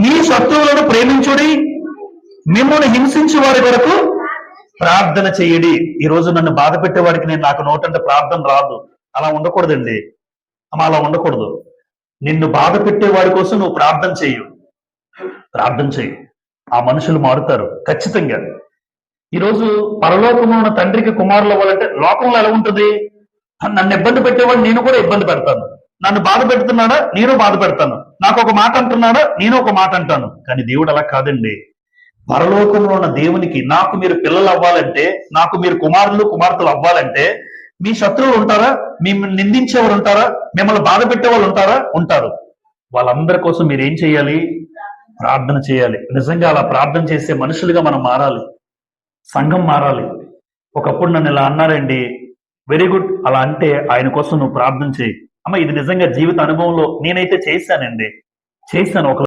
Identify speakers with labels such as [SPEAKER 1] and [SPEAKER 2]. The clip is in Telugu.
[SPEAKER 1] మీ శత్రువులను ప్రేమించుడి, మిమ్మల్ని హింసించే వారి వరకు ప్రార్థన చెయ్యడి. ఈ రోజు నన్ను బాధ పెట్టేవాడికి నేను నాకు నోటంటే ప్రార్థన రాదు. అలా ఉండకూడదండి. అలా ఉండకూడదు. నిన్ను బాధ పెట్టేవాడి కోసం నువ్వు ప్రార్థన చెయ్యి. ఆ మనుషులు మారుతారు ఖచ్చితంగా. ఈరోజు పరలోకంలో ఉన్న తండ్రికి కుమారులు అవ్వాలంటే లోకంలో ఎలా ఉంటుంది? నన్ను ఇబ్బంది పెట్టేవాడు నేను కూడా ఇబ్బంది పెడతాను, నన్ను బాధ పెడుతున్నాడా నేను బాధ పెడతాను, నాకు ఒక మాట అంటున్నాడా నేను ఒక మాట అంటాను. కానీ దేవుడు అలా కాదండి. పరలోకంలో ఉన్న దేవునికి నాకు మీరు పిల్లలు అవ్వాలంటే, నాకు మీరు కుమారులు కుమార్తెలు అవ్వాలంటే మీ శత్రువులు ఉంటారా? మిమ్మల్ని నిందించేవారు ఉంటారా? మిమ్మల్ని బాధ పెట్టేవాళ్ళు ఉంటారు. వాళ్ళందరి కోసం మీరు ఏం చేయాలి? ప్రార్థన చేయాలి. నిజంగా అలా ప్రార్థన చేసే మనుషులుగా మనం మారాలి. సంఘం మారాలి. ఒకప్పుడు నన్ను ఇలా అన్నారండి, వెరీ గుడ్, అలా అంటే ఆయన కోసం నువ్వు ప్రార్థన చేయి. అమ్మ, ఇది నిజంగా జీవిత అనుభవంలో నేనైతే చేశాను. ఒక